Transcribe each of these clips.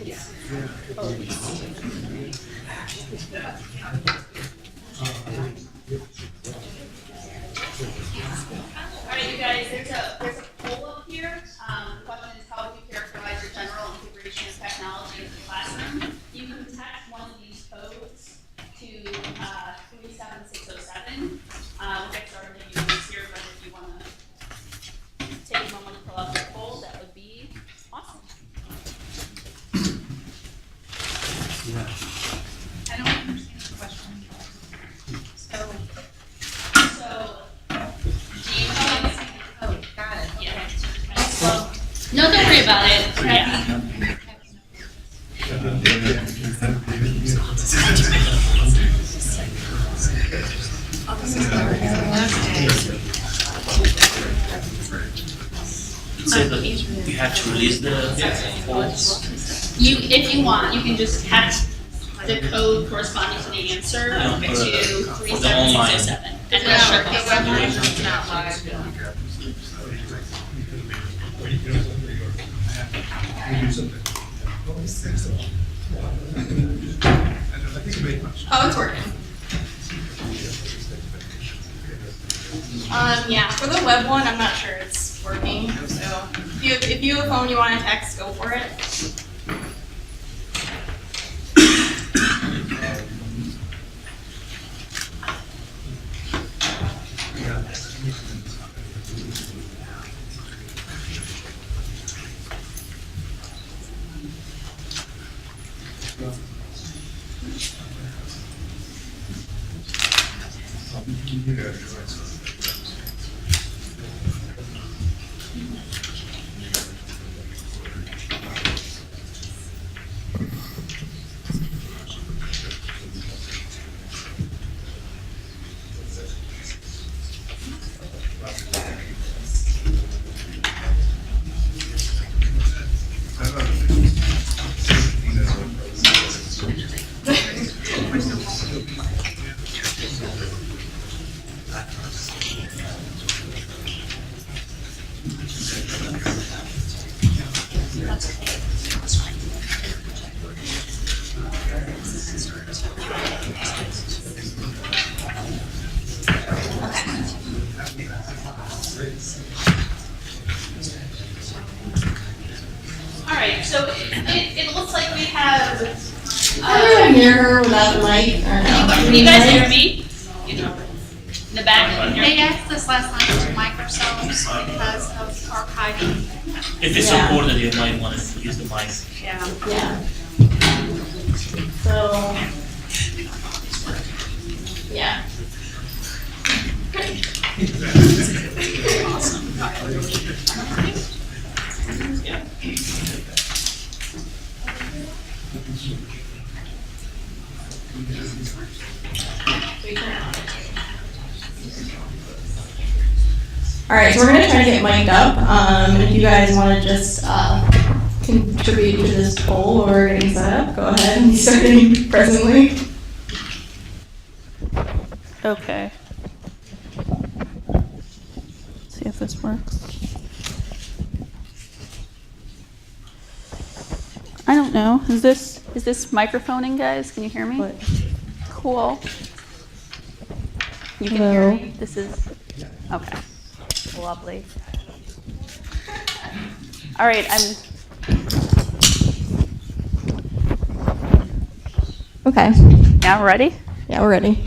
All right, you guys, there's a poll up here. The question is, how would you characterize your general integration of technology in the classroom? You can text one of these codes to 37607. We'll get started in a few minutes here, but if you want to take a moment to fill out the poll, that would be awesome. I don't understand the question. So oh, got it. Yeah. Well, No, don't worry about it. Yeah. So you have to release the polls. If you want, you can just text the code corresponding to the answer to 37607. And no, then shut the off. web version's not live. Oh, it's working. Yeah, for the web one, I'm not sure it's working. So if you have a phone you want to text, go for it. Alright, so it looks like we have, I hear her without the mic. Or no? can you guys hear me? In the back, you can hear They me? asked us last night to mic ourselves because of archiving. If it's Yeah. recorded, you might want to use the mic. Yeah. Yeah. So. Yeah. All right, so we're gonna try to get mic'd up. If you guys want to just contribute to this poll or we're getting set up, go ahead and starting presently. Okay. See if this works. I don't know. Is this microphoning, guys? Can you hear me? Cool. You can hear me? This is okay. Lovely. All right, Okay. now ready? Yeah, we're ready.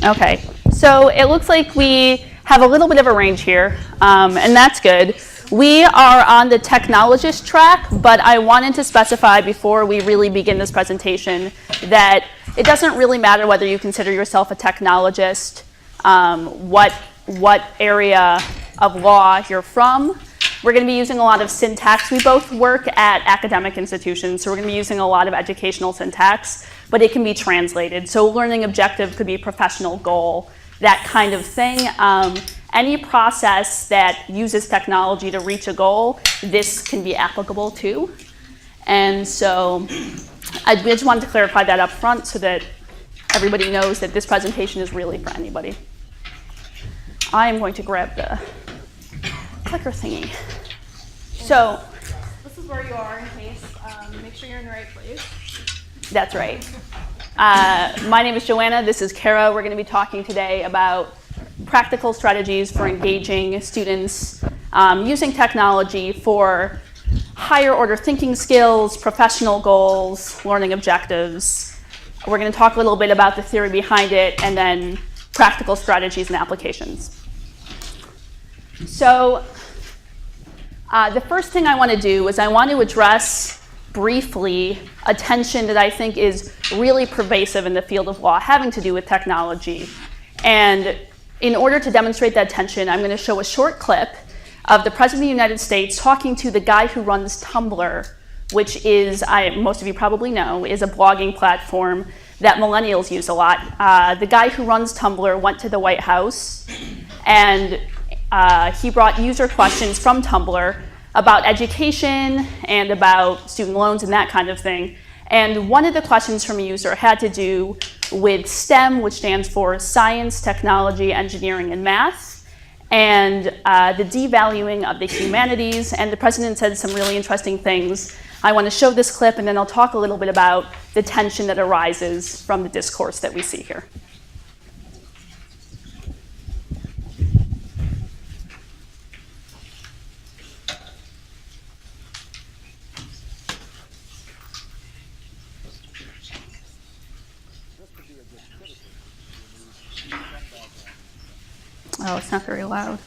Okay, so it looks like we have a little bit of a range here, and that's good. We are on the technologist track, but I wanted to specify before we really begin this presentation that it doesn't really matter whether you consider yourself a technologist, what area of law you're from. We're going to be using a lot of syntax. We both work at academic institutions, so we're going to be using a lot of educational syntax, but it can be translated. So learning objective could be a professional goal, that kind of thing. Any process that uses technology to reach a goal, this can be applicable to. And so I just wanted to clarify that up front so that everybody knows that this presentation is really for anybody. I am going to grab the clicker thingy. So this is where you are in case Make sure you're in the right place. That's right. My name is Joanna. This is Kara. We're going to be talking today about practical strategies for engaging students using technology for higher order thinking skills, professional goals, learning objectives. We're going to talk a little bit about the theory behind it and then practical strategies and applications. So the first thing I want to do is I want to address briefly a tension that I think is really pervasive in the field of law having to do with technology. And in order to demonstrate that tension, I'm going to show a short clip of the President of the United States talking to the guy who runs Tumblr, which is, most of you probably know, is a blogging platform that millennials use a lot. The guy who runs Tumblr went to the White House and he brought user questions from Tumblr about education and about student loans and that kind of thing. And one of the questions from a user had to do with STEM, which stands for science, technology, engineering, and math, and the devaluing of the humanities. And the president said some really interesting things. I want to show this clip, and then I'll talk a little bit about the tension that arises from the discourse that we see here. Oh, it's not very loud.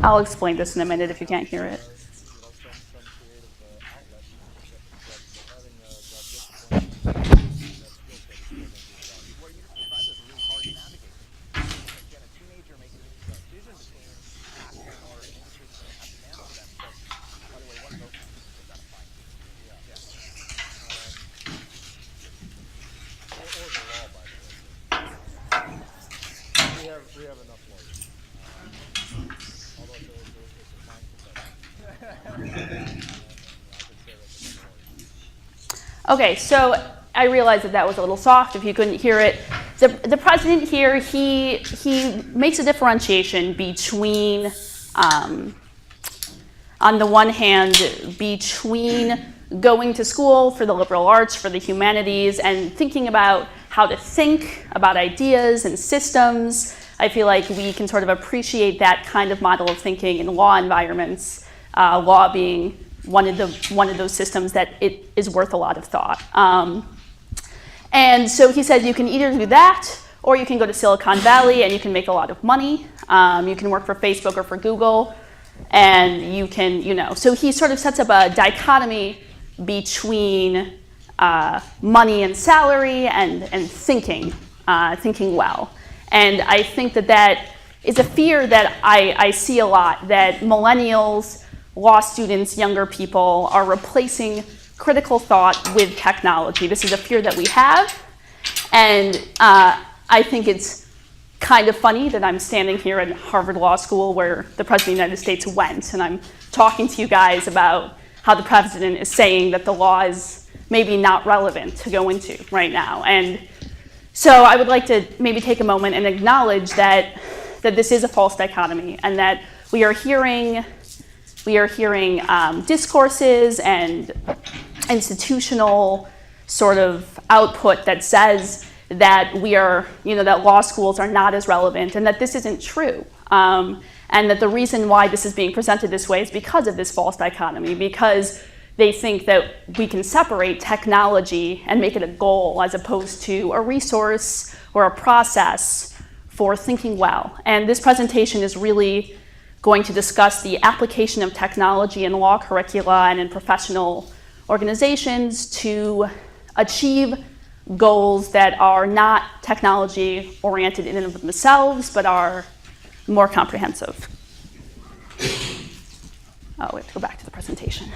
I'll explain this in a minute if you can't hear it. Okay, so I realized that was a little soft if you couldn't hear it. The president here, he makes a differentiation between, on the one hand, between going to school for the liberal arts, for the humanities, and thinking about how to think about ideas and systems. I feel like we can sort of appreciate that kind of model of thinking in law environments, law being one of those systems that it is worth a lot of thought. And so he said you can either do that, or you can go to Silicon Valley and you can make a lot of money. You can work for Facebook or for Google, and you can, So he sort of sets up a dichotomy between money and salary and thinking well. And I think that is a fear that I see a lot, that millennials, law students, younger people are replacing critical thought with technology. This is a fear that we have, and I think it's kind of funny that I'm standing here at Harvard Law School where the President of the United States went, and I'm talking to you guys about how the President is saying that the law is maybe not relevant to go into right now. And so I would like to maybe take a moment and acknowledge that this is a false dichotomy, and that we are hearing discourses and institutional sort of output that says that that law schools are not as relevant, and that this isn't true. And that the reason why this is being presented this way is because of this false dichotomy, because they think that we can separate technology and make it a goal as opposed to a resource or a process for thinking well. And this presentation is really going to discuss the application of technology in law curricula and in professional organizations to achieve goals that are not technology oriented in and of themselves, but are more comprehensive. Oh, we have to go back to the presentation.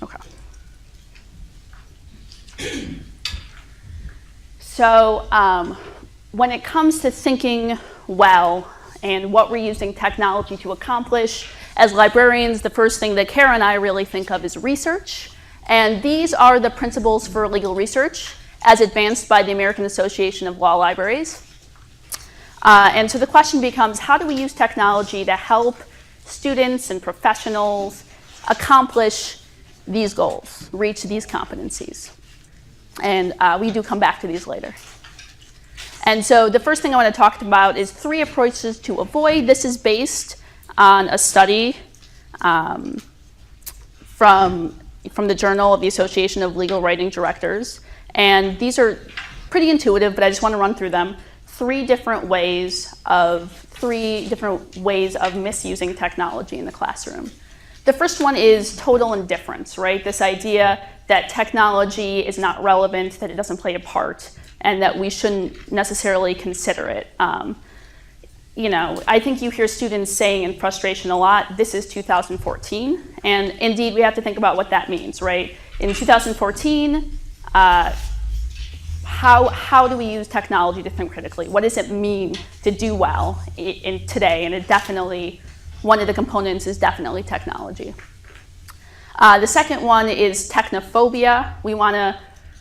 Okay. So when it comes to thinking well and what we're using technology to accomplish, as librarians, the first thing that Kara and I really think of is research. And these are the principles for legal research as advanced by the American Association of Law Libraries. And so the question becomes, how do we use technology to help students and professionals accomplish these goals, reach these competencies? And we do come back to these later. And so the first thing I want to talk about is 3 approaches to avoid. This is based on a study from the Journal of the Association of Legal Writing Directors. And these are pretty intuitive, but I just want to run through them. 3 different ways of misusing technology in the classroom. The first one is total indifference, right? This idea that technology is not relevant, that it doesn't play a part, and that we shouldn't necessarily consider it. I think you hear students saying in frustration a lot, this is 2014, and indeed we have to think about what that means, right? In 2014, how do we use technology to think critically? What does it mean to do well in today? And one of the components is definitely technology. The second one is technophobia. We want to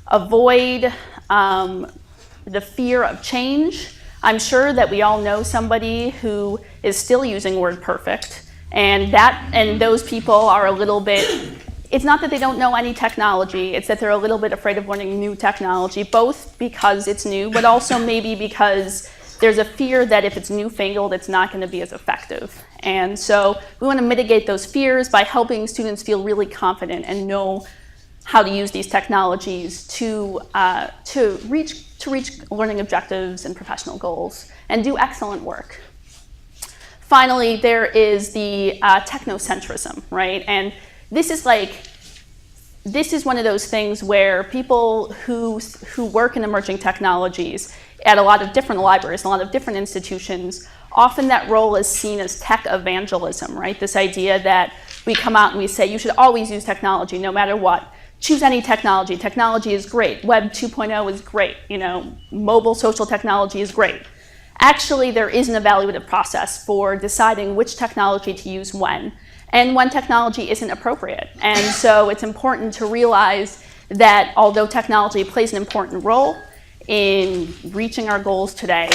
avoid the fear of change. I'm sure that we all know somebody who is still using WordPerfect, and those people are a little bit, it's not that they don't know any technology, it's that they're a little bit afraid of learning new technology, both because it's new, but also maybe because there's a fear that if it's newfangled, it's not going to be as effective. And so we want to mitigate those fears by helping students feel really confident and know how to use these technologies to reach learning objectives and professional goals and do excellent work. Finally, there is the technocentrism, right? And this is one of those things where people who work in emerging technologies at a lot of different libraries, a lot of different institutions, often that role is seen as tech evangelism, right? This idea that we come out and we say, you should always use technology no matter what. Choose any technology. Technology is great. Web 2.0 is great. Mobile social technology is great. Actually, there is an evaluative process for deciding which technology to use when, and when technology isn't appropriate. And so it's important to realize that although technology plays an important role in reaching our goals today,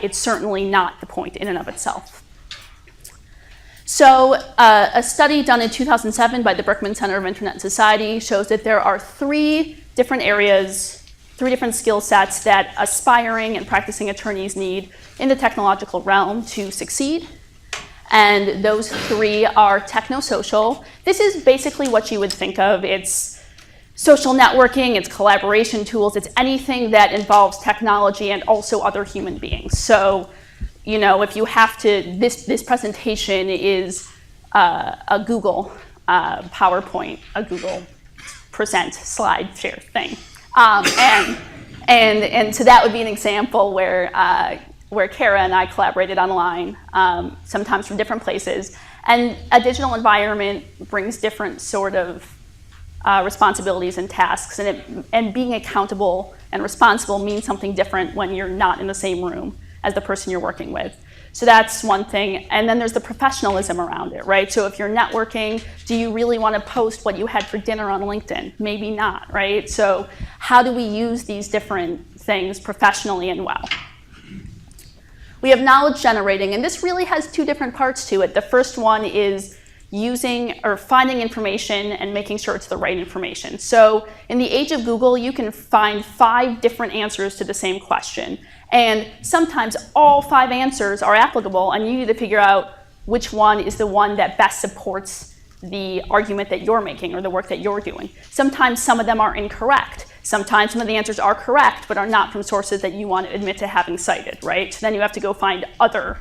it's certainly not the point in and of itself. So a study done in 2007 by the Berkman Center of Internet and Society shows that there are 3 different areas, 3 different skill sets that aspiring and practicing attorneys need in the technological realm to succeed. And those 3 are technosocial. This is basically what you would think of. It's social networking, it's collaboration tools, it's anything that involves technology and also other human beings. So, if you have to, this presentation is a Google PowerPoint, a Google present slide share thing. And so that would be an example where Kara and I collaborated online, sometimes from different places. And a digital environment brings different sort of responsibilities and tasks, and being accountable and responsible means something different when you're not in the same room as the person you're working with. So that's one thing. And then there's the professionalism around it, right? So if you're networking, do you really want to post what you had for dinner on LinkedIn? Maybe not, right? So how do we use these different things professionally and well. We have knowledge generating, and this really has two different parts to it. The first one is using or finding information and making sure it's the right information. So in the age of Google, you can find 5 different answers to the same question. And sometimes all 5 answers are applicable, and you need to figure out which one is the one that best supports the argument that you're making or the work that you're doing. Sometimes some of them are incorrect. Sometimes some of the answers are correct, but are not from sources that you want to admit to having cited, right? So then you have to go find other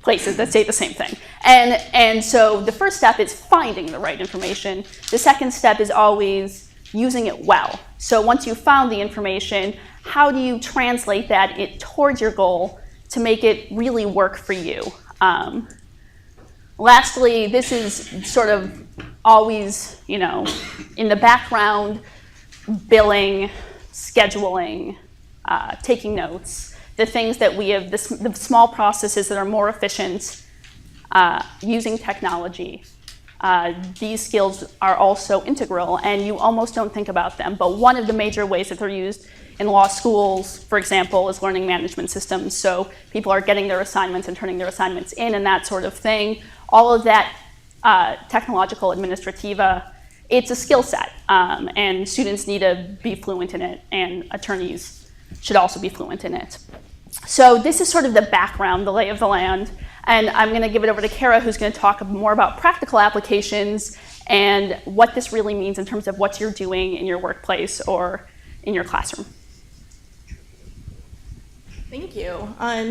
places that say the same thing. And so the first step is finding the right information. The second step is always using it well. So once you've found the information, how do you translate that towards your goal to make it really work for you? Lastly, this is sort of always, in the background, billing, scheduling, taking notes, the things that we have, the small processes that are more efficient, using technology. These skills are also integral, and you almost don't think about them. But one of the major ways that they're used in law schools, for example, is learning management systems. So people are getting their assignments and turning their assignments in and that sort of thing. All of that technological administrativa, it's a skill set, and students need to be fluent in it, and attorneys should also be fluent in it. So this is sort of the background, the lay of the land, and I'm going to give it over to Kara, who's going to talk more about practical applications and what this really means in terms of what you're doing in your workplace or in your classroom. Thank you.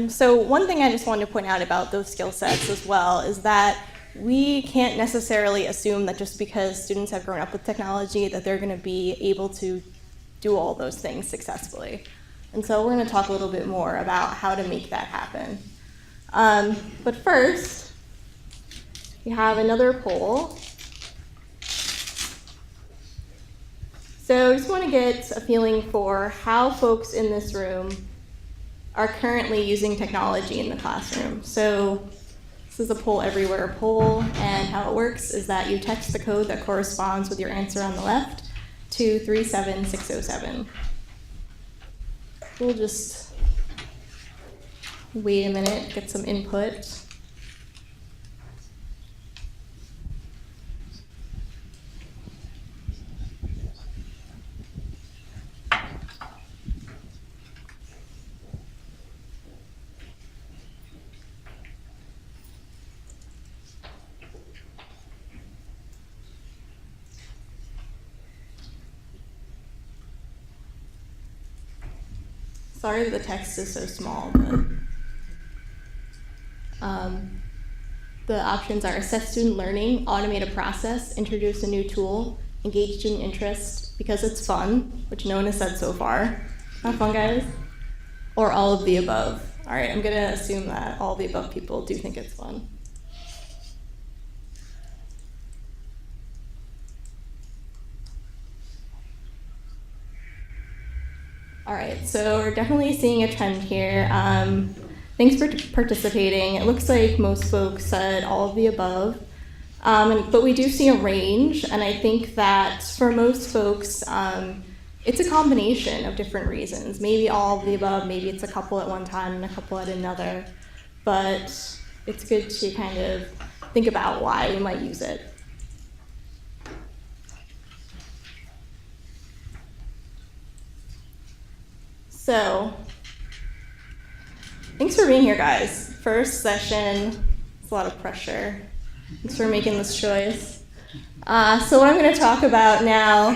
So one thing I just wanted to point out about those skill sets as well is that we can't necessarily assume that just because students have grown up with technology that they're going to be able to do all those things successfully. And so we're going to talk a little bit more about how to make that happen. But first, we have another poll. So I just want to get a feeling for how folks in this room are currently using technology in the classroom. So this is a poll everywhere poll, and how it works is that you text the code that corresponds with your answer on the left to 37607. We'll just wait a minute, get some input. Sorry that the text is so small, but the options are assess student learning, automate a process, introduce a new tool, engage student interest because it's fun, which no one has said so far. Not fun, guys? Or all of the above. All right, I'm gonna assume that all of the above people do think it's fun. All right, so we're definitely seeing a trend here. Thanks for participating. It looks like most folks said all of the above, but we do see a range, and I think that for most folks, it's a combination of different reasons. Maybe all of the above, maybe it's a couple at one time and a couple at another, but it's good to kind of think about why we might use it. So, thanks for being here, guys. First session, it's a lot of pressure. Thanks for making this choice. So what I'm going to talk about now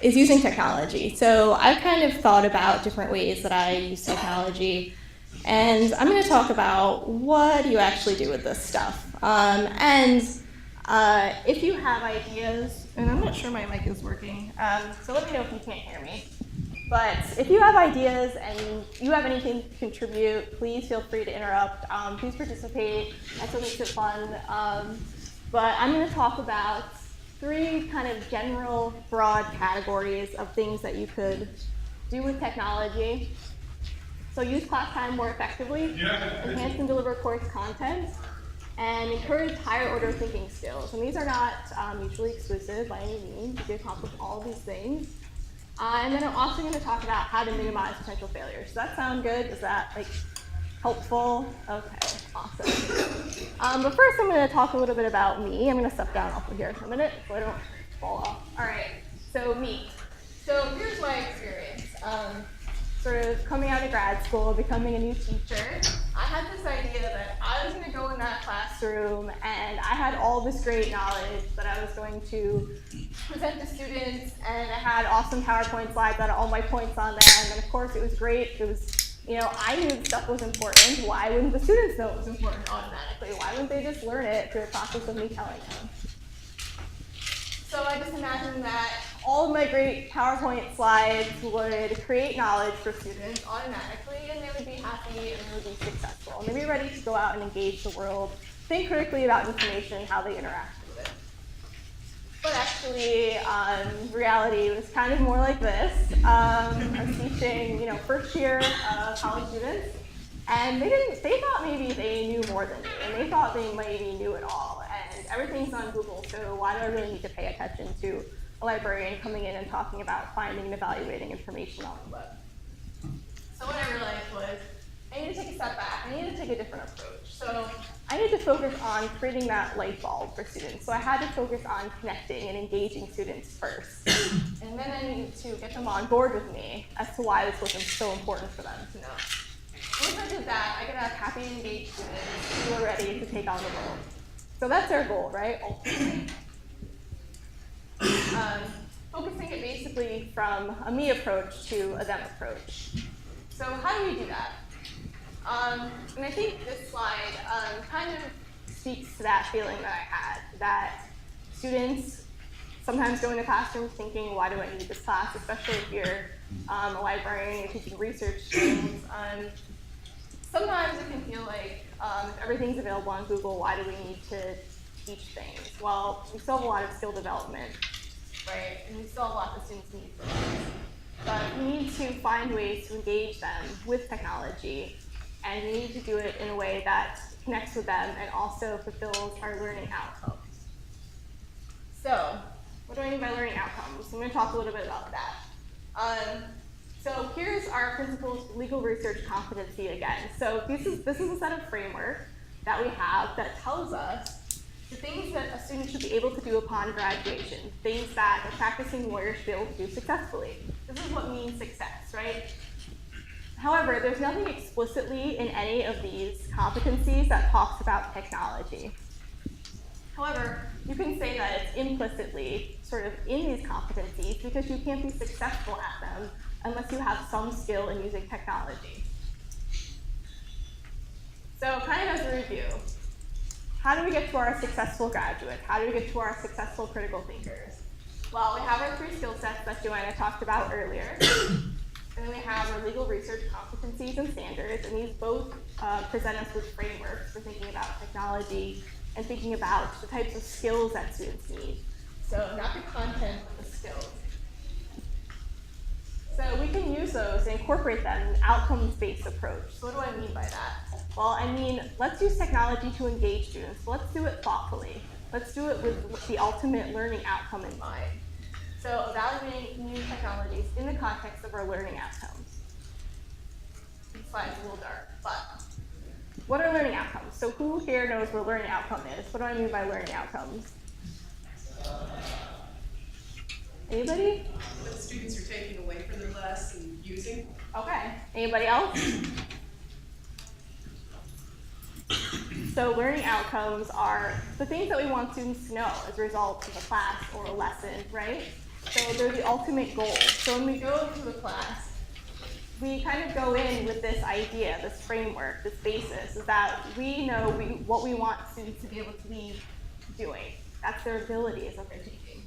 is using technology. So I've kind of thought about different ways that I use technology, and I'm going to talk about what do you actually do with this stuff. If you have ideas, and I'm not sure my mic is working, so let me know if you can't hear me. But if you have ideas and you have anything to contribute, please feel free to interrupt. Please participate. That's what makes it fun. But I'm going to talk about 3 kind of general, broad categories of things that you could do with technology. So use class time more effectively, enhance and deliver course content, and encourage higher order thinking skills. And these are not mutually exclusive by any means. You can accomplish all of these things. And then I'm also going to talk about how to minimize potential failures. Does that sound good? Is that like helpful? Okay, awesome. But first I'm going to talk a little bit about me. I'm going to step down off of here for a minute so I don't fall off. All right, so me. So here's my experience. Sort of coming out of grad school, becoming a new teacher, I had this idea that I was going to go in that classroom and I had all this great knowledge that I was going to present to students, and I had awesome PowerPoint slides that had all my points on there, and then of course it was great. It was, you know, I knew the stuff was important. Why wouldn't the students know it was important automatically? Why wouldn't they just learn it through the process of me telling them? So I just imagined that all of my great PowerPoint slides would create knowledge for students automatically, and they would be happy and they would be successful. And they'd be ready to go out and engage the world, think critically about information and how they interact with it. But actually, reality was kind of more like this. I was teaching, you know, first year college students, and they thought maybe they knew more than me, and they thought they maybe knew it all. And everything's on Google, so why do I really need to pay attention to a librarian coming in and talking about finding and evaluating information on the web? So what I realized was I need to take a step back. I need to take a different approach. So I need to focus on creating that light bulb for students. So I had to focus on connecting and engaging students first. And then I needed to get them on board with me as to why this was so important for them to know. Once I did that, I could have happy, engaged students who are ready to take on the world. So that's our goal, right? Ultimately. Focusing it basically from a me approach to a them approach. So how do we do that? And I think this slide kind of speaks to that feeling that I had, that students sometimes go into classrooms thinking, why do I need this class, especially if you're a librarian, you're teaching research skills. Sometimes it can feel like if everything's available on Google, why do we need to teach things? Well, we still have a lot of skill development, right? And we still have a lot that students need from us. But we need to find ways to engage them with technology, and we need to do it in a way that connects with them and also fulfills our learning outcomes. So, what do I mean by learning outcomes? I'm going to talk a little bit about that. So here's our principles for legal research competency again. So this is a set of framework that we have that tells us the things that a student should be able to do upon graduation, things that a practicing lawyer should be able to do successfully. This is what means success, right? However, there's nothing explicitly in any of these competencies that talks about technology. However, you can say that it's implicitly sort of in these competencies because you can't be successful at them unless you have some skill in using technology. So kind of as a review, how do we get to our successful graduates? How do we get to our successful critical thinkers? Well, we have our 3 skill sets that Joanna talked about earlier. And then we have our legal research competencies and standards, and these both present us with frameworks for thinking about technology and thinking about the types of skills that students need. So not the content, but the skills. So we can use those and incorporate them in an outcomes-based approach. So what do I mean by that? Well, I mean, let's use technology to engage students, but let's do it thoughtfully. Let's do it with the ultimate learning outcome in mind. So evaluating new technologies in the context of our learning outcomes. This slide's a little dark, but what are learning outcomes? So who here knows what a learning outcome is? What do I mean by learning outcomes? Anybody? What students are taking away from the class and using. Okay. Anybody else? So learning outcomes are the things that we want students to know as a result of a class or a lesson, right? So they're the ultimate goal. So when we go into the class, we kind of go in with this idea, this framework, this basis, is that we know what we want students to be able to be doing. That's their abilities that they're teaching.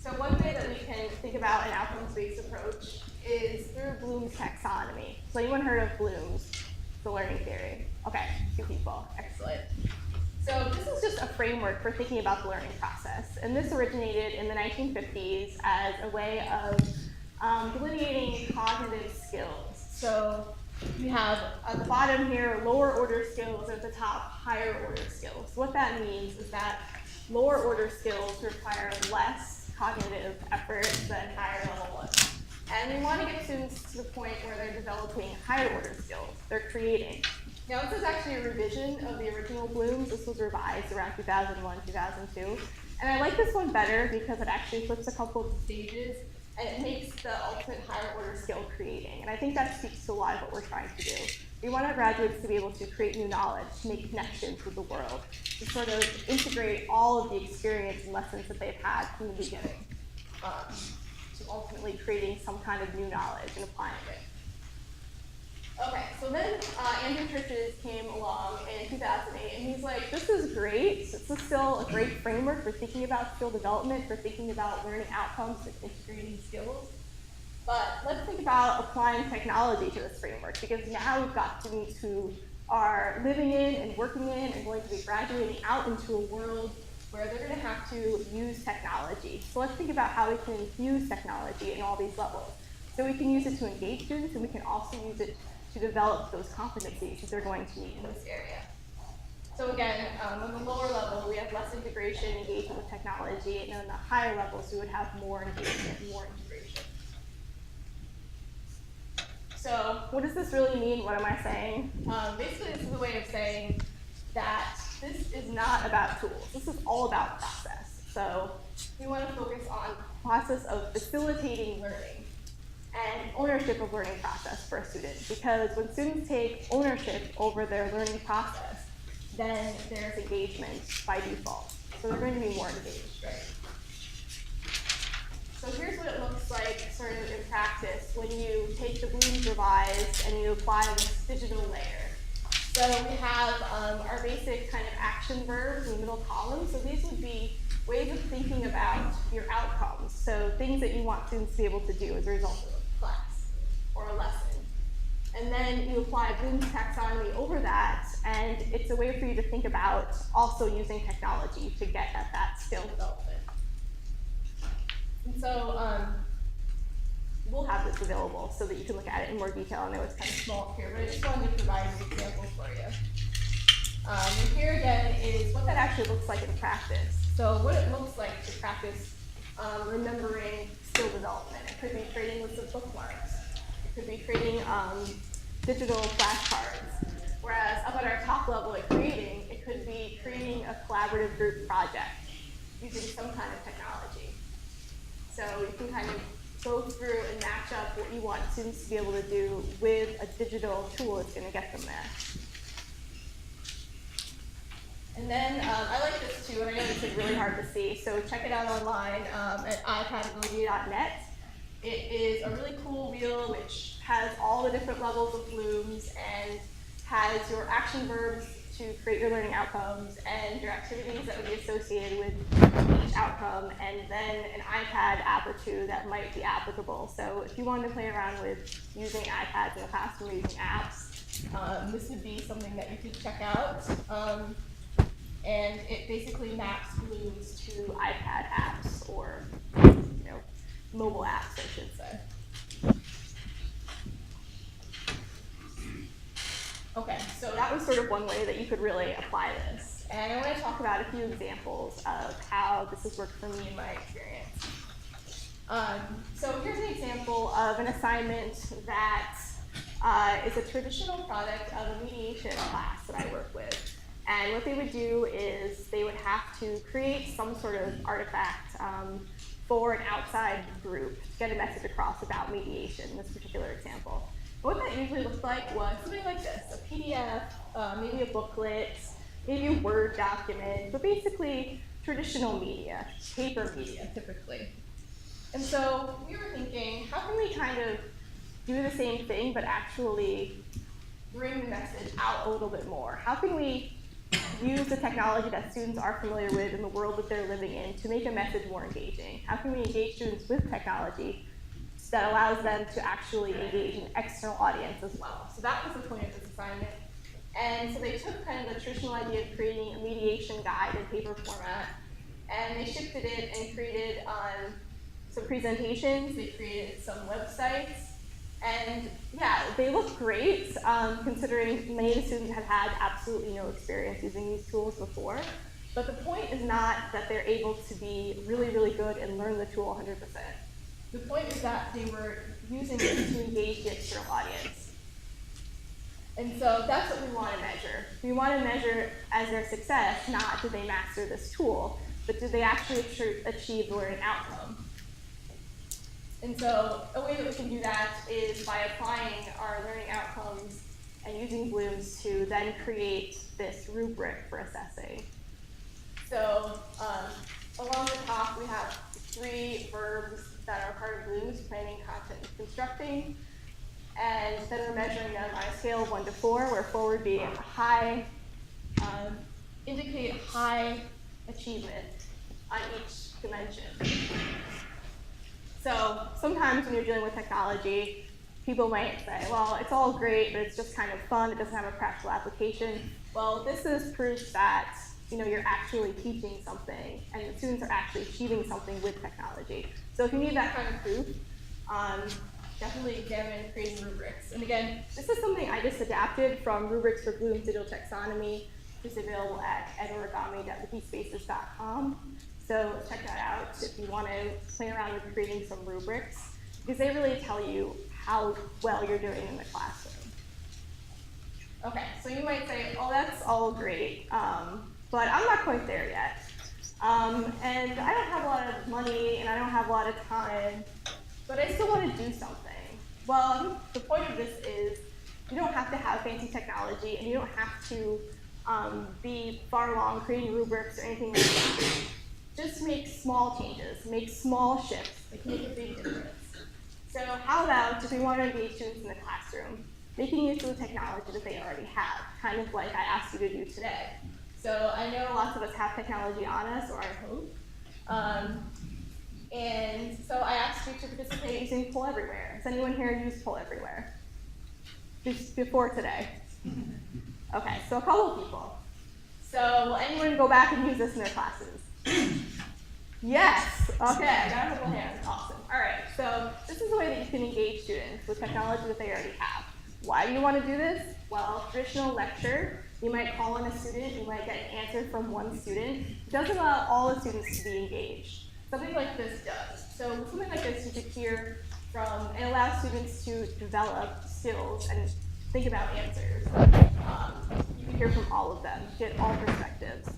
So one way that we can think about an outcomes-based approach is through Bloom's taxonomy. So anyone heard of Bloom's, the learning theory? Okay, 2 people, excellent. So this is just a framework for thinking about the learning process. And this originated in the 1950s as a way of delineating cognitive skills. So we have at the bottom here lower order skills, and at the top higher order skills. What that means is that lower order skills require less cognitive effort than higher level ones. And we want to get students to the point where they're developing higher order skills, they're creating. Now this is actually a revision of the original Bloom's. This was revised around 2001, 2002. And I like this one better because it actually flips a couple of stages and it makes the ultimate higher order skill creating. And I think that speaks to a lot of what we're trying to do. We want our graduates to be able to create new knowledge, to make connections with the world, to sort of integrate all of the experience and lessons that they've had from the beginning, to ultimately creating some kind of new knowledge and applying it. Okay, so then Andrew Churches came along in 2008, and he's like, this is great. This is still a great framework for thinking about skill development, for thinking about learning outcomes and integrating skills. But let's think about applying technology to this framework, because now we've got students who are living in and working in and going to be graduating out into a world where they're going to have to use technology. So let's think about how we can use technology in all these levels. So we can use it to engage students, and we can also use it to develop those competencies that they're going to need in this area. So again, on the lower level, we have less integration, engagement with technology, and on the higher levels, we would have more engagement, more integration. So what does this really mean? What am I saying? Basically, this is a way of saying that this is not about tools. This is all about process. So we want to focus on the process of facilitating learning and ownership of learning process for a student. Because when students take ownership over their learning process, then there's engagement by default. So they're going to be more engaged, right? So here's what it looks like sort of in practice when you take the Bloom's Revised and you apply this digital layer. So we have our basic kind of action verbs in the middle column. So these would be ways of thinking about your outcomes. So things that you want students to be able to do as a result of a class or a lesson. And then you apply Bloom's taxonomy over that, and it's a way for you to think about also using technology to get at that skill development. And so we'll have this available so that you can look at it in more detail. I know it's kind of small up here, but I just wanted to provide an example for you. And here again is what that actually looks like in practice. So what it looks like to practice remembering skill development. It could be creating lists of bookmarks. It could be creating digital flashcards. Whereas up at our top level at creating, it could be creating a collaborative group project using some kind of technology. So you can kind of go through and match up what you want students to be able to do with a digital tool that's going to get them there. And then I like this too, and I know this is really hard to see, so check it out online at iPadMovie.net. It is a really cool wheel which has all the different levels of Bloom's and has your action verbs to create your learning outcomes and your activities that would be associated with each outcome, and then an iPad app or two that might be applicable. So if you wanted to play around with using iPads in the classroom or using apps, this would be something that you could check out. And it basically maps Bloom's to iPad apps or mobile apps, I should say. Okay, so that was sort of one way that you could really apply this. And I want to talk about a few examples of how this has worked for me in my experience. So here's an example of an assignment that is a traditional product of a mediation class that I work with. And what they would do is they would have to create some sort of artifact for an outside group to get a message across about mediation in this particular example. What that usually looked like was something like this, a PDF, maybe a booklet, maybe a Word document, but basically traditional media, paper media typically. And so we were thinking, how can we kind of do the same thing but actually bring the message out a little bit more? How can we use the technology that students are familiar with in the world that they're living in to make a message more engaging? How can we engage students with technology that allows them to actually engage an external audience as well? So that was the point of this assignment. And so they took kind of the traditional idea of creating a mediation guide in paper format, and they shifted it and created some presentations, they created some websites, and yeah, they look great considering many of the students have had absolutely no experience using these tools before. But the point is not that they're able to be really, really good and learn the tool 100%. The point is that they were using it to engage the external audience. And so that's what we want to measure. We want to measure as their success, not did they master this tool, but did they actually achieve the learning outcome. And so a way that we can do that is by applying our learning outcomes and using Blooms to then create this rubric for assessing. So along the top, we have 3 verbs that are part of Blooms: planning, content, and constructing. And then we're measuring them on a scale of 1 to 4, where 4 would be high, indicate high achievement on each dimension. So sometimes when you're dealing with technology, people might say, well, it's all great, but it's just kind of fun. It doesn't have a practical application. Well, this is proof that you're actually teaching something, and the students are actually achieving something with technology. So if you need that kind of proof, definitely examine creating rubrics. And again, this is something I just adapted from Rubrics for Bloom's Digital Taxonomy, which is available at edorigami.wikispaces.com. So check that out if you want to play around with creating some rubrics, because they really tell you how well you're doing in the classroom. Okay, so you might say, oh, that's all great, but I'm not quite there yet. And I don't have a lot of money, and I don't have a lot of time, but I still want to do something. Well, the point of this is you don't have to have fancy technology, and you don't have to be far along creating rubrics or anything like that. Just make small changes, make small shifts that can make a big difference. So how about if we want to engage students in the classroom, making use of the technology that they already have, kind of like I asked you to do today. So I know lots of us have technology on us, or I hope. And so I asked you to participate using Poll Everywhere. Has anyone here used Poll Everywhere? Just before today? Okay, so a couple of people. So will anyone go back and use this in their classes? Yes, okay, I got a couple hands, awesome. All right, so this is the way that you can engage students with technology that they already have. Why do you want to do this? Well, traditional lecture, you might call in a student, you might get an answer from one student. It doesn't allow all the students to be engaged. Something like this does. So with something like this, you could hear from, it allows students to develop skills and think about answers. You can hear from all of them, get all perspectives.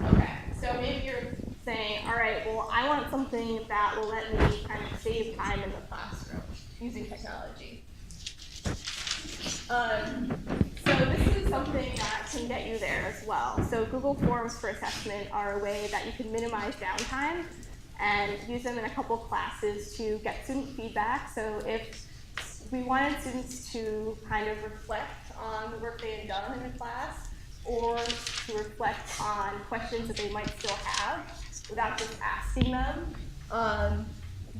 Okay, so maybe you're saying, all right, well, I want something that will let me kind of save time in the classroom using technology. So this is something that can get you there as well. So Google Forms for assessment are a way that you can minimize downtime and use them in a couple classes to get student feedback. So if we wanted students to kind of reflect on the work they had done in the class, or to reflect on questions that they might still have without just asking them,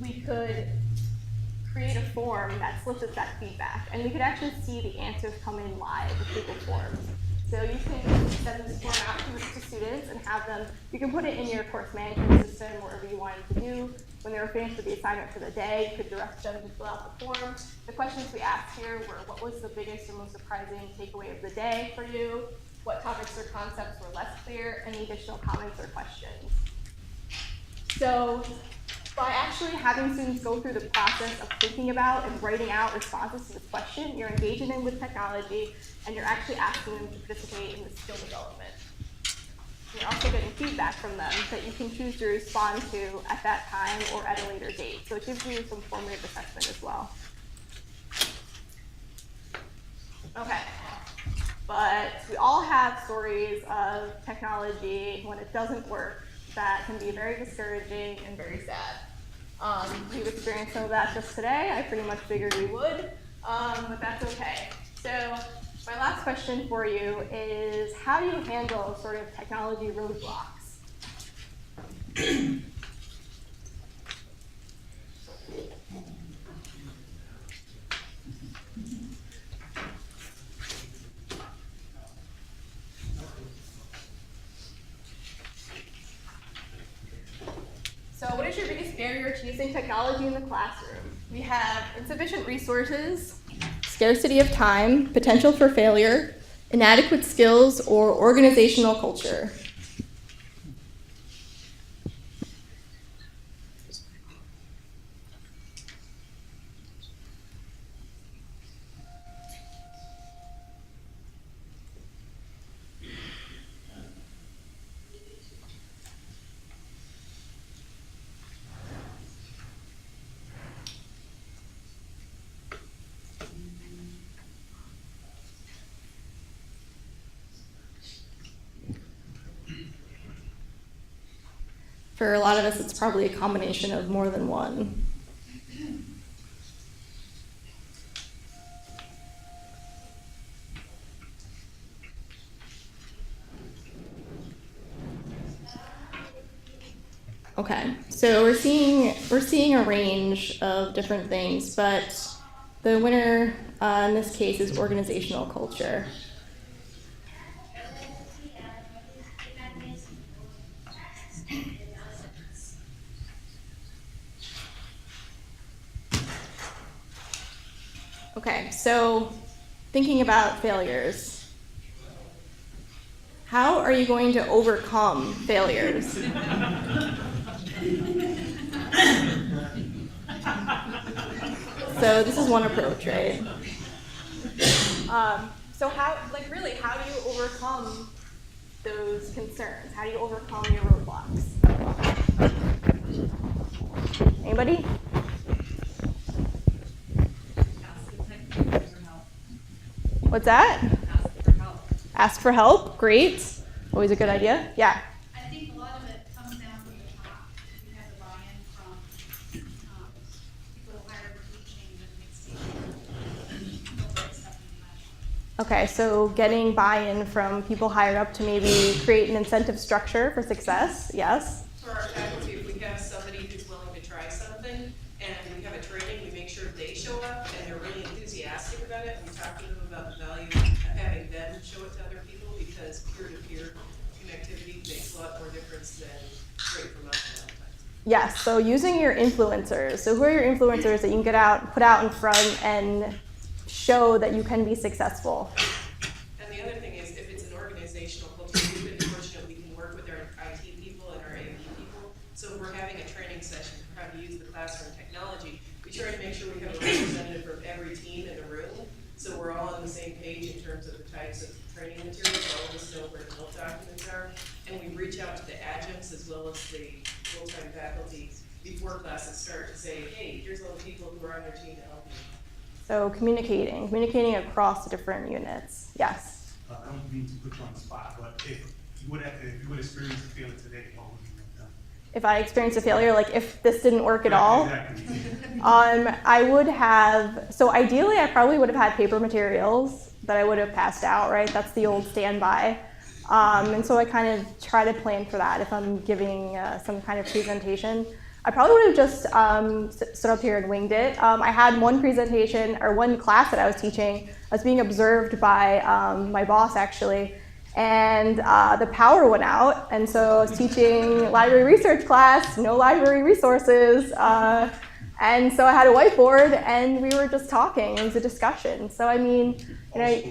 we could create a form that solicits that feedback. And we could actually see the answers come in live with Google Forms. So you can send this form out to students and have them, you can put it in your course management system, wherever you wanted to do. When they were finished with the assignment for the day, you could direct them to fill out the form. The questions we asked here were, what was the biggest or most surprising takeaway of the day for you? What topics or concepts were less clear? Any additional comments or questions? So by actually having students go through the process of thinking about and writing out responses to this question, you're engaging them with technology, and you're actually asking them to participate in the skill development. You're also getting feedback from them that you can choose to respond to at that time or at a later date. So it gives you some formative assessment as well. Okay. But we all have stories of technology when it doesn't work that can be very discouraging and very sad. We've experienced some of that just today. I pretty much figured we would, but that's okay. So my last question for you is, how do you handle sort of technology roadblocks? So what is your biggest barrier to using technology in the classroom? We have insufficient resources, scarcity of time, potential for failure, Inadequate skills or organizational culture. For a lot of us, it's probably a combination of more than one. Okay, so we're seeing a range of different things, but the winner in this case is organizational culture. Okay, so thinking about failures. How are you going to overcome failures? So this is one approach, right? So how do you overcome those concerns? How do you overcome your roadblocks? Anybody? What's that? Ask for help. Ask for help. Great. Always a good idea. Yeah. I think a lot of it comes down from the top. You have the buy-in from people higher teaching that makes stuff in the Okay, so getting buy-in from people higher up to maybe create an incentive structure for success. Yes. For our faculty, if we have somebody who's willing to try something and we have a training, we make sure they show up and they're really enthusiastic about it. We talk to them about the value of having them show it to other people because peer-to-peer connectivity makes a lot more difference than straight from us a lot of times. Yes, so using your influencers. So who are your influencers that you can put out in front and show that you can be successful? And the other thing is, if it's an organizational culture, we've been fortunate we can work with our IT people and our AV people. So if we're having a training session for how to use the classroom technology, we try to make sure we have a representative from every team in the room. So we're all on the same page in terms of the types of training materials, all of us know where the help documents are. And we reach out to the adjuncts as well as the full-time faculty before classes start to say, hey, here's all the people who are on your team to help you. So communicating across the different units. Yes. I don't mean to put you on the spot, but if you would experience a failure today, what would you have done? If I experienced a failure, like if this didn't work at all, Exactly. I would have, so ideally I probably would have had paper materials that I would have passed out, right? That's the old standby. And so I kind of try to plan for that if I'm giving some kind of presentation. I probably would have just stood up here and winged it. I had one presentation, or one class that I was teaching. I was being observed by my boss, actually, and the power went out. And so I was teaching library research class, no library resources. And so I had a whiteboard, and we were just talking. It was a discussion. So, I mean, you know,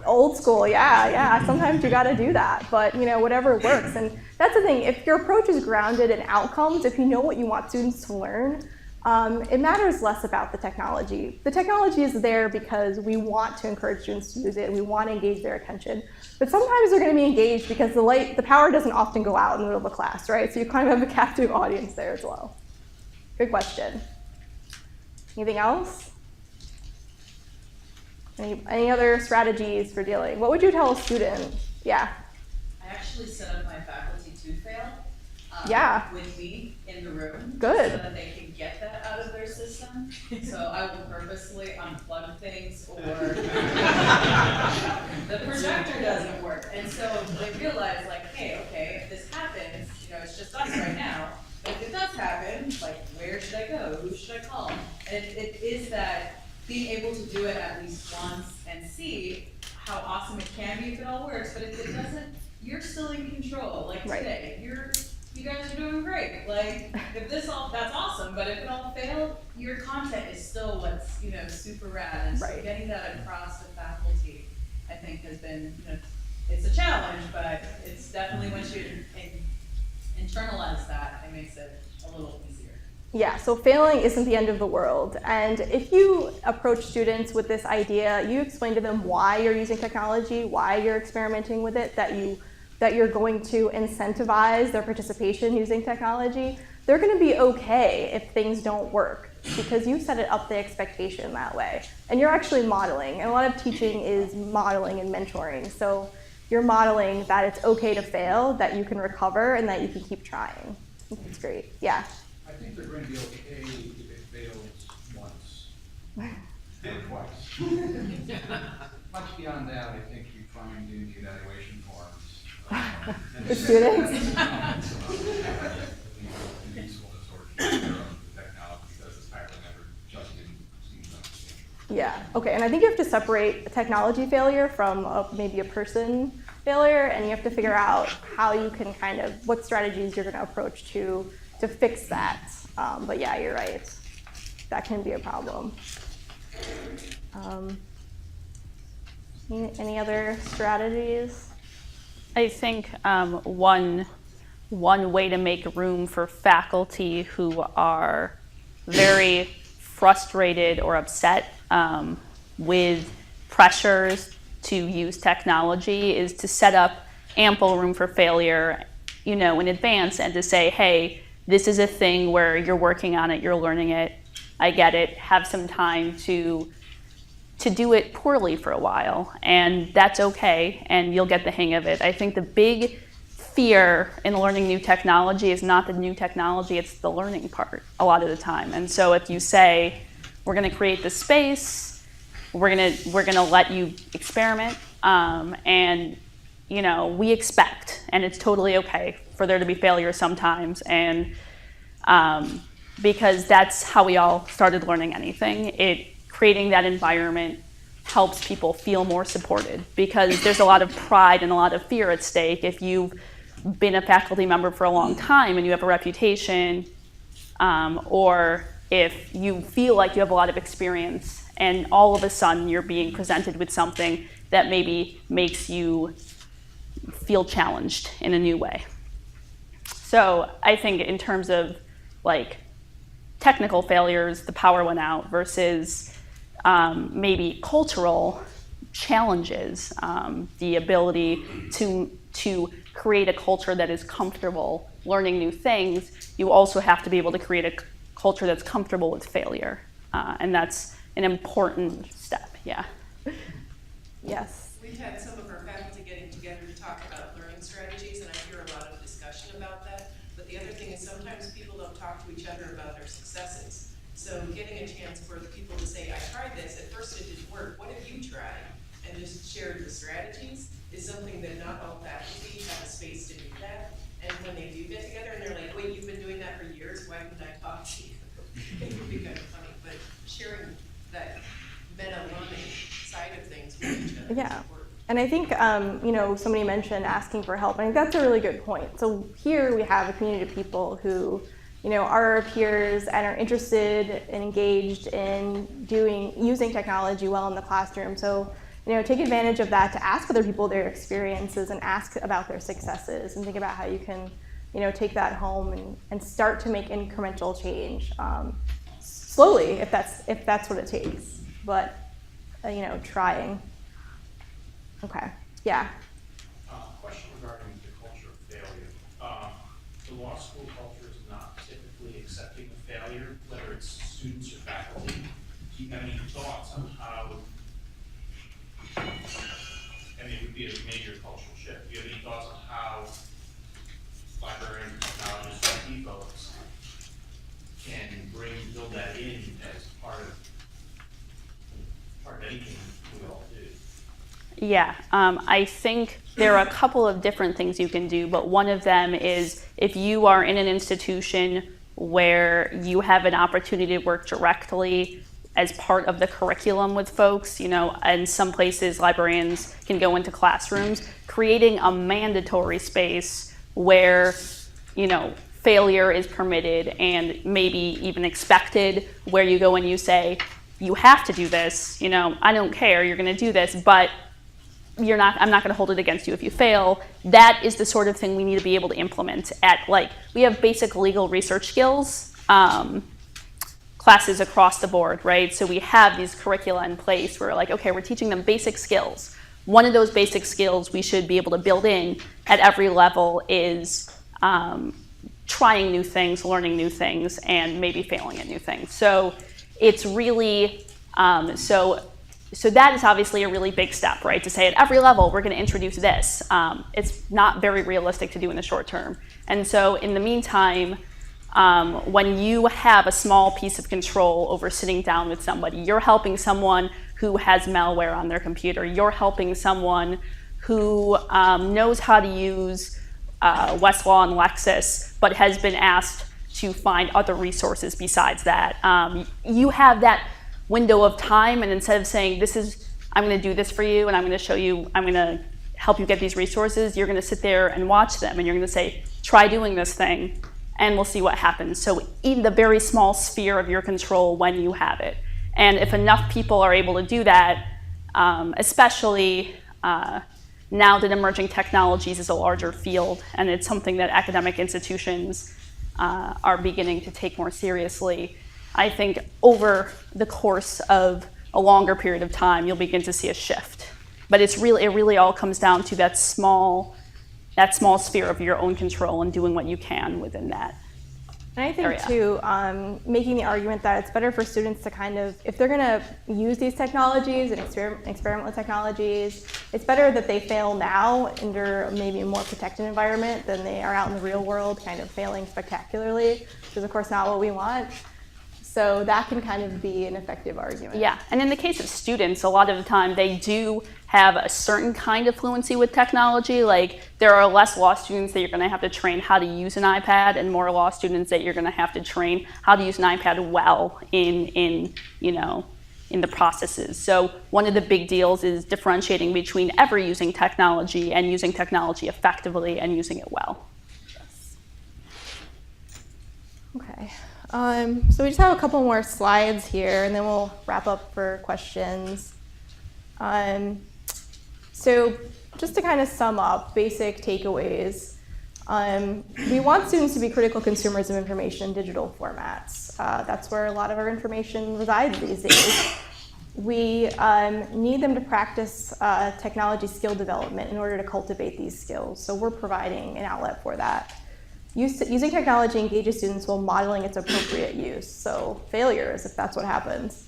old school, yeah. Sometimes you got to do that, but whatever works. And that's the thing. If your approach is grounded in outcomes, if you know what you want students to learn, it matters less about the technology. The technology is there because we want to encourage students to use it. We want to engage their attention. But sometimes they're going to be engaged because the power doesn't often go out in the middle of a class, right? So you kind of have a captive audience there as well. Good question. Anything else? Any other strategies for dealing? What would you tell a student? Yeah. I actually set up my faculty to fail with me in the room. Good. So that they can get that out of their system. So I will purposely unplug things or the projector doesn't work. And so they realize like, hey, okay, if this happens, it's just us right now. But if it does happen, like where should I go? Who should I call? And it is that being able to do it at least once and see how awesome it can be if it all works, but if it doesn't, you're still in control. Like today, you guys are doing great. Like if that's awesome, but if it all failed, your content is still what's super rad. And so getting that across to faculty, I I think has been, it's a challenge, but it's definitely once you internalize that, it makes it a little easier. Yeah, so failing isn't the end of the world. And if you approach students with this idea, you explain to them why you're using technology, why you're experimenting with it, that you're going to incentivize their participation using technology, they're going to be okay if things don't work because you set it up the expectation that way. And you're actually modeling. And a lot of teaching is modeling and mentoring. So you're modeling that it's okay to fail, that you can recover, and that you can keep trying. I think it's great. Yeah. I think they're going to be okay if it fails once or twice. Much beyond that, I think you try and do the evaluation forms. The students? The usefulness or character of the technology because it's faculty member just didn't seem to understand. Yeah. Okay. And I think you have to separate a technology failure from maybe a person failure, and you have to figure out how you can what strategies you're going to approach to fix that. But yeah, you're right. That can be a problem. Any other strategies? I think one way to make room for faculty who are very frustrated or upset with pressures to use technology is to set up ample room for failure, in advance, and to say, hey, this is a thing where you're working on it, you're learning it, I get it, have some time to do it poorly for a while, and that's okay, and you'll get the hang of it. I think the big fear in learning new technology is not the new technology, it's the learning part a lot of the time. And so if you say, we're gonna create this space, we're gonna let you experiment, and we expect, and it's totally okay for there to be failures sometimes, and because that's how we all started learning anything. Creating that environment helps people feel more supported because there's a lot of pride and a lot of fear at stake if you've been a faculty member for a long time and you have a reputation, or if you feel like you have a lot of experience and all of a sudden you're being presented with something that maybe makes you feel challenged in a new way. So I think in terms of technical failures, the power went out, versus maybe cultural challenges, the ability to create a culture that is comfortable learning new things. You also have to be able to create a culture that's comfortable with failure, and that's an important step. Yeah. Yes. We've had some of our faculty getting together to talk about learning strategies, and I hear a lot of discussion about that. But the other thing is sometimes people don't talk to each other about their successes. So getting a chance for the people to say, I tried this, at first it didn't work, what have you tried? And just share the strategies is something that not all faculty have a space to do that. And when they do get together and they're like, wait, you've been doing that for years, why couldn't I talk to you? It would be kind of funny, but sharing that meta learning side of things with each other is Yeah. important. And I think, somebody mentioned asking for help. I think that's a really good point. So here we have a community of people who, are our peers and are interested and engaged in using technology well in the classroom. So, take advantage of that to ask other people their experiences and ask about their successes and think about how you can, take that home and start to make incremental change slowly if that's what it takes. But, trying. Okay. Yeah. Question regarding the culture of failure. The law school culture is not typically accepting of failure, whether it's students or faculty. Do you have any thoughts on how, it would be a major cultural shift. Do you have any thoughts on how librarians, technologists, IT folks can build that in as part of anything we all do? Yeah, I think there are a couple of different things you can do, but one of them is if you are in an institution where you have an opportunity to work directly as part of the curriculum with folks, in some places librarians can go into classrooms, creating a mandatory space where, failure is permitted and maybe even expected, where you go and you say, you have to do this, I don't care, you're gonna do this, but I'm not going to hold it against you if you fail. That is the sort of thing we need to be able to implement at, like, we have basic legal research skills classes across the board, right? So we have these curricula in place where, like, okay, we're teaching them basic skills. One of those basic skills we should be able to build in at every level is trying new things, learning new things, and maybe failing at new things. So it's really, so that is obviously a really big step, right? To say at every level, we're going to introduce this. It's not very realistic to do in the short term. And so in the meantime, when you have a small piece of control over sitting down with somebody, you're helping someone who has malware on their computer. You're helping someone who knows how to use Westlaw and Lexis, but has been asked to find other resources besides that. You have that window of time, and instead of saying, I'm going to do this for you, and I'm going to show you, I'm going to help you get these resources, you're going to sit there and watch them, and you're going to say, try doing this thing, and we'll see what happens. So even the very small sphere of your control when you have it. And if enough people are able to do that, especially now that emerging technologies is a larger field, and it's something that academic institutions are beginning to take more seriously, I think over the course of a longer period of time, you'll begin to see a shift. But it really all comes down to that small sphere of your own control and doing what you can within that. And I think area. too, making the argument that it's better for students to kind of, if they're going to use these technologies and experiment with technologies, it's better that they fail now under maybe a more protected environment than they are out in the real world kind of failing spectacularly, which is of course not what we want. So that can kind of be an effective argument. Yeah, and in the case of students, a lot of the time they do have a certain kind of fluency with technology. Like there are less law students that you're going to have to train how to use an iPad, and more law students that you're going to have to train how to use an iPad well in the processes. So one of the big deals is differentiating between ever using technology and using technology effectively and using it well. Okay. So we just have a couple more slides here, and then we'll wrap up for questions. So just to kind of sum up basic takeaways, we want students to be critical consumers of information in digital formats. That's where a lot of our information resides these days. We need them to practice technology skill development in order to cultivate these skills. So we're providing an outlet for that. Using technology engages students while modeling its appropriate use. So failures, if that's what happens.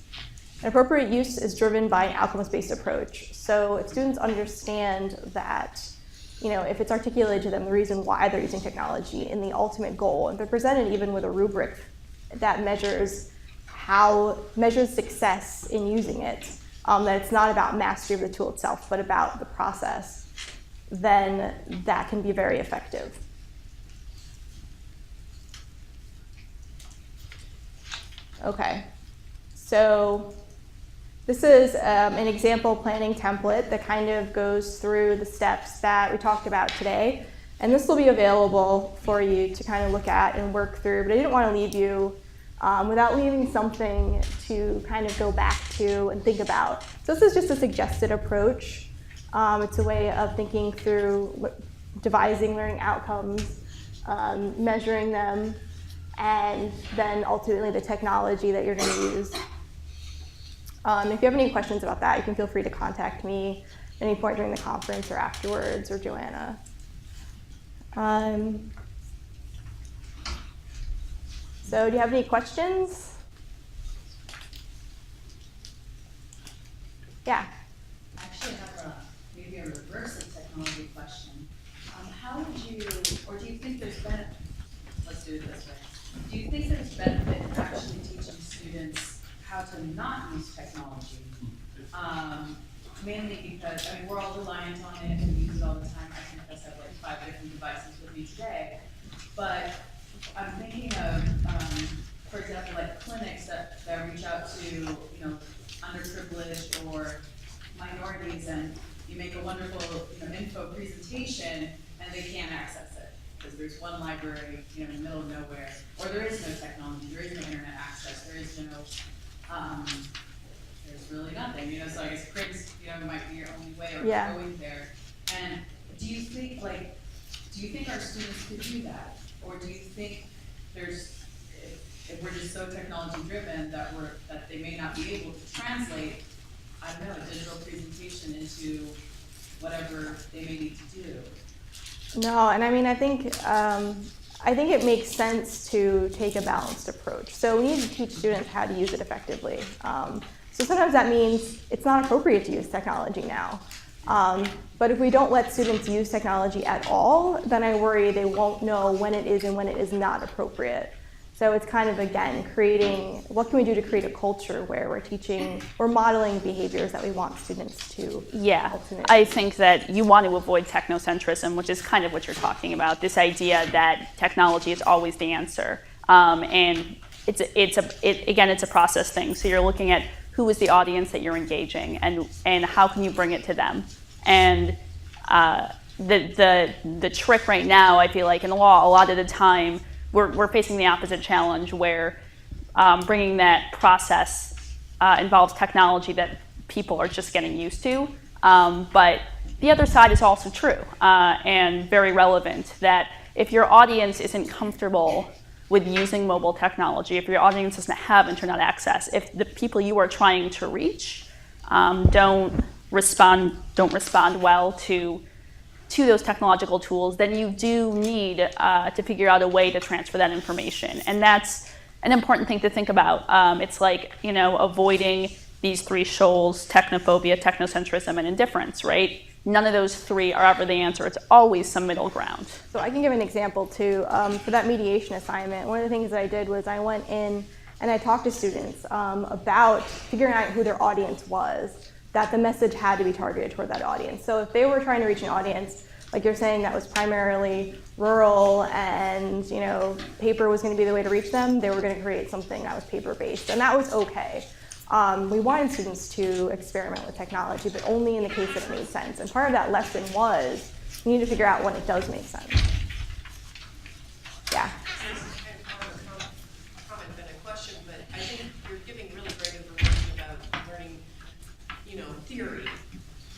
An appropriate use is driven by an outcomes-based approach. So if students understand that, if it's articulated to them the reason why they're using technology and the ultimate goal, and they're presented even with a rubric that measures success in using it, that it's not about mastery of the tool itself, but about the process, then that can be very effective. Okay, so this is an example planning template that kind of goes through the steps that we talked about today. And this will be available for you to kind of look at and work through, but I didn't want to leave you without leaving something to kind of go back to and think about. So this is just a suggested approach. It's a way of thinking through devising learning outcomes, measuring them, and then ultimately the technology that you're going to use. If you have any questions about that, you can feel free to contact me at any point during the conference or afterwards, or Joanna. So do you have any questions? Yeah. I actually have maybe a reverse of technology question. How would you, or do you think there's benefit, let's do it this way. Do you think there's benefit in actually teaching students how to not use technology? Mainly because, we're all reliant on it and we use it all the time. I think I have like 5 different devices with me today. But I'm thinking of, for example, like clinics that reach out to, underprivileged or minorities, and you make a wonderful, info presentation and they can't access it because there's one library, in the middle of nowhere, or there is no technology, there is no internet access, there is no, there's really nothing, you know, so I guess print, you know, might be your only way of Yeah. going there. And do you think our students could do that? Or do you think if we're just so technology driven that they may not be able to translate, I don't know, a digital presentation into whatever they may need to do? No, and I mean, I think it makes sense to take a balanced approach. So we need to teach students how to use it effectively. So sometimes that means it's not appropriate to use technology now. But if we don't let students use technology at all, then I worry they won't know when it is and when it is not appropriate. So it's kind of, again, creating, what can we do to create a culture where we're modeling behaviors that we want students to ultimately. I think that you want to avoid technocentrism, which is kind of what you're talking about, this idea that technology is always the answer. And it's a process thing. So you're looking at who is the audience that you're engaging and how can you bring it to them. And the trick right now, I feel like in law, a lot of the time, we're facing the opposite challenge where bringing that process involves technology that people are just getting used to. But the other side is also true and very relevant, that if your audience isn't comfortable with using mobile technology, if your audience doesn't have internet access, if the people you are trying to reach don't respond well to those technological tools, then you do need to figure out a way to transfer that information. And that's an important thing to think about. It's like, you know, avoiding these three shoals: technophobia, technocentrism, and indifference, right? None of those three are ever the answer. It's always some middle ground. So I can give an example too. For that mediation assignment, one of the things that I did was I went in and I talked to students about figuring out who their audience was, that the message had to be targeted toward that audience. So if they were trying to reach an audience, like you're saying, that was primarily rural and, you know, paper was going to be the way to reach them, they were going to create something that was paper-based, and that was okay. We wanted students to experiment with technology, but only in the case that it made sense. And part of that lesson was you need to figure out when it does make sense. Yeah. Comment than a question, but I think you're giving really great information about learning, you know, theory.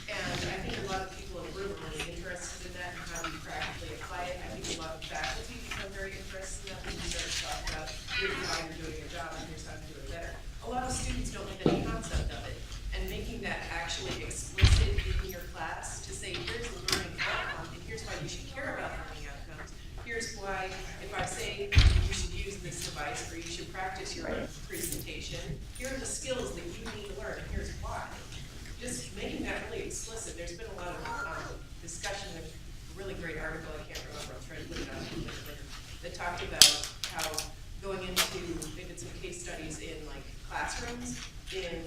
And I think a lot of people in the room are really interested in that and how we practically apply it. I think a lot of faculty become very interested in that when you start to talk about here's how you're doing your job and here's how to do it better. A lot of students don't have any concept of it. And making that actually explicit in your class to say, here's the learning outcome and here's why you should care about learning outcomes. Here's why, if I say you should use this device or you should practice your presentation, here are the skills that you need to learn and here's why. Just making that really explicit. There's been a lot of discussion. There's a really great article, I can't remember, I'm trying to put it on, that talked about how going into, they did some case studies in like classrooms in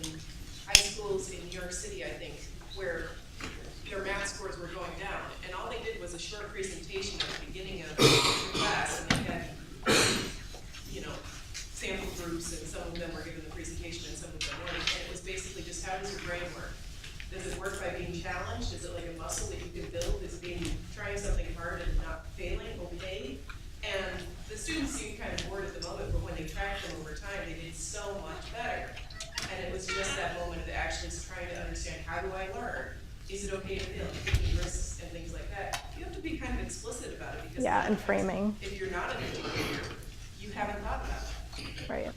high schools in New York City, I think, where their math scores were going down. And all they did was a short presentation at the beginning of the class, and they had, you know, sample groups, and some of them were given the presentation and some of them weren't. And it was basically just, how does your brain work? Does it work by being challenged? Is it like a muscle that you can build? Is trying something hard and not failing okay? And the students seemed kind of bored at the moment, but when they tracked them over time, they did so much better. And it was just that moment of actually trying to understand, how do I learn? Is it okay to fail? Taking risks and things like that. You have to be kind of explicit about it, because And framing. if you're not an educator, you haven't thought about it. Right.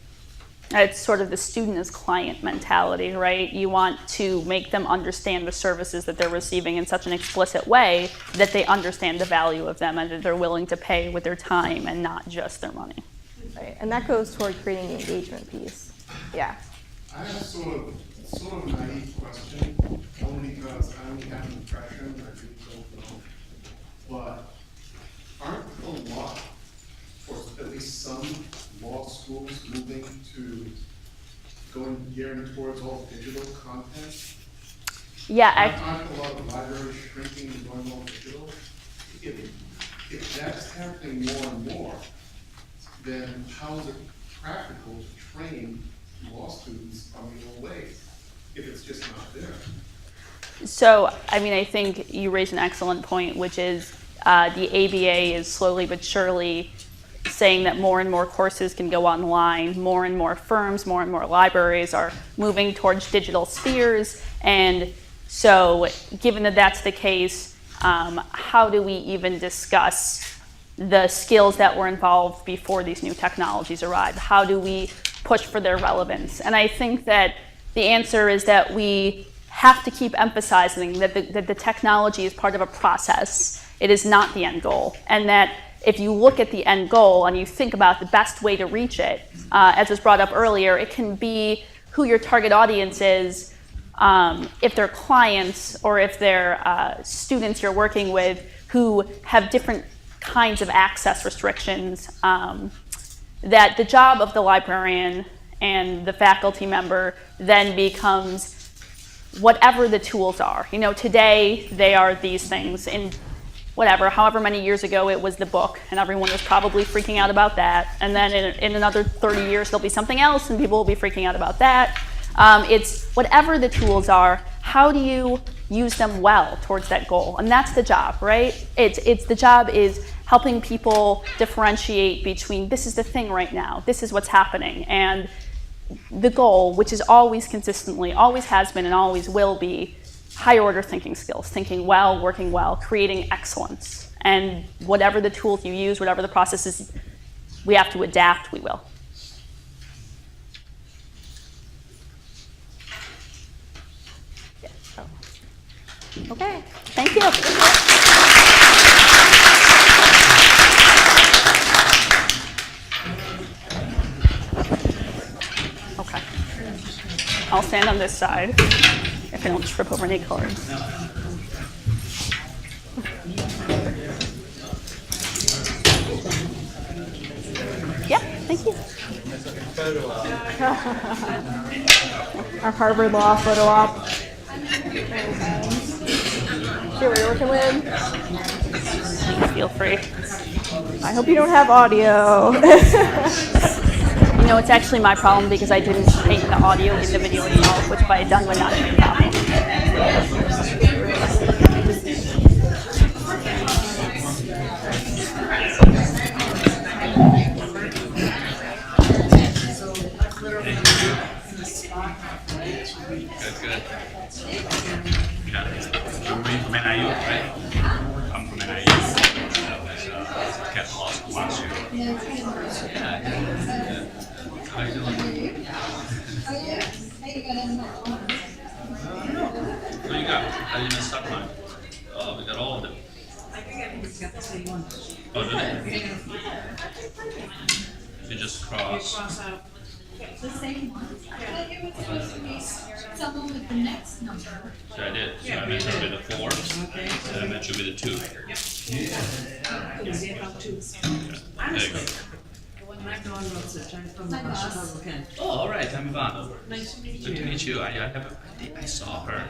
It's sort of the student as client mentality, right? You want to make them understand the services that they're receiving in such an explicit way that they understand the value of them and that they're willing to pay with their time and not just their money. Right. And that goes toward creating the engagement piece. Yeah. I have sort of a naive question, only because I only have an impression, I really don't know. But aren't a lot, or at least some law schools moving to gearing towards all digital content? Aren't a lot of libraries shrinking and going all digital? If that's happening more and more, then how is it practical to train law students on the old ways if it's just not there? So, I mean, I think you raise an excellent point, which is the ABA is slowly but surely saying that more and more courses can go online, more and more firms, more and more libraries are moving towards digital spheres. And so given that that's the case, how do we even discuss the skills that were involved before these new technologies arrived? How do we push for their relevance? And I think that the answer is that we have to keep emphasizing that the technology is part of a process. It is not the end goal. And that if you look at the end goal and you think about the best way to reach it, as was brought up earlier, it can be who your target audience is, if they're clients or if they're students you're working with who have different kinds of access restrictions, that the job of the librarian and the faculty member then becomes whatever the tools are. You know, today they are these things. In however many years ago it was the book, and everyone was probably freaking out about that. And then in another 30 years there'll be something else and people will be freaking out about that. It's whatever the tools are, how do you use them well towards that goal? And that's the job, right? The job is helping people differentiate between this is the thing right now, this is what's happening, and the goal, which is always consistently, always has been and always will be, higher order thinking skills, thinking well, working well, creating excellence. And whatever the tools you use, whatever the processes we have to adapt, we will. Yeah. Oh. Okay, thank you. Okay. I'll stand on this side if I don't trip over any cards. Yeah, thank you. Our Harvard Law photo op. See what you're working with? Feel free. I hope you don't have audio. You know, it's actually my problem because I didn't take the audio in the video itself, which if I had done would not be a problem. Good. Yeah. You're from NIU, right? I'm from NIU. Kept law school last year. Yeah. How you doing? What do you got? How you messed up mine? Oh, we got all of them. I think we got the same one. Oh, did it? You just cross. out. The same one. But it was supposed to be someone with the next number. So I did. So I mentioned it with a 4. Okay. And I mentioned with a 2. Honestly, when I've gone roads, I'm from Chicago, Kent. Oh, all right. I'm Ivan. Nice to meet you. Good to meet you. I saw her.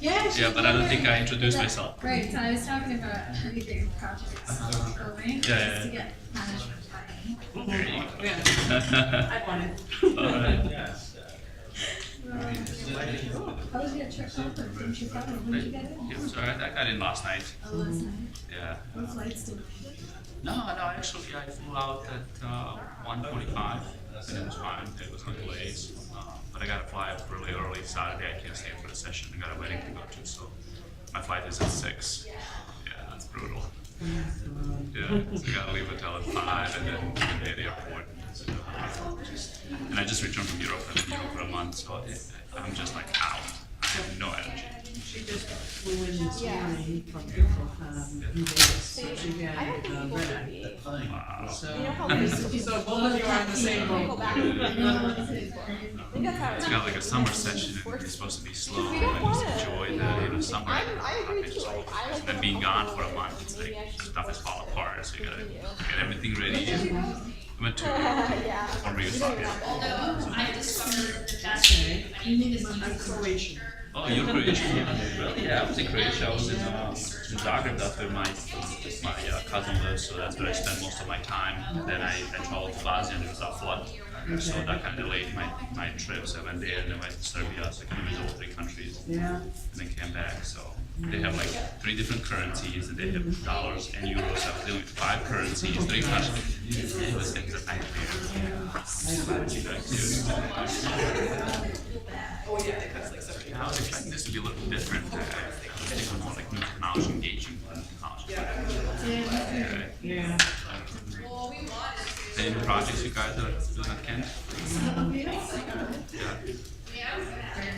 Yeah. Yeah, but I don't think I introduced myself. Right, so I was talking about really big projects going, Yeah. just to get management buy-in. There you go. Yeah. I want it. All right. How was your trip over from Chicago? When did you get in? It was all right. I got in last night. Oh, last night. Yeah. What flights did you No, actually, I flew out at 1:45, and it was fine. It was no delays. But I got to fly up really early Saturday. I can't stay for the session. I got a wedding to go to, so my flight is at 6. Yeah, that's brutal. Yeah, so I got to leave hotel at 5 and then be at the airport. And I just returned from Europe. I've been in Europe for a month, so I'm just like out. I have no energy. She just flew in this morning from Vegas, so she I had don't think people would Red be. Wow. So, You know how many so both of you are in the same go boat. back? I think that's how It's got like a summer session and you're supposed to be slow and just enjoy the summer. I agree too. Just Like, I like and then being gone for a month, it's like stuff is falling apart, so you gotta get everything ready. I went to former Yugoslavia. I discovered the best way. I needed to I'm Croatian. Oh, you're Croatian? Really? Yeah, I was in Croatia. I was in Zagreb. That's where my cousin lives, so that's where I spent most of my time. Then I traveled to Bosnia and there was a flood. So that kind of delayed my trip. So I went there and then went to Serbia, so I kind of visited all 3 countries. Yeah. And then came back. So they have like 3 different currencies, and they have dollars and euros. So I was dealing with 5 currencies, 3 countries. It was a Oh, yeah, it cuts like 70. I was expecting this to be a little different. I was thinking more like new technology, engaging with technology. Yeah. Any new projects you guys are doing at Kent? Yeah.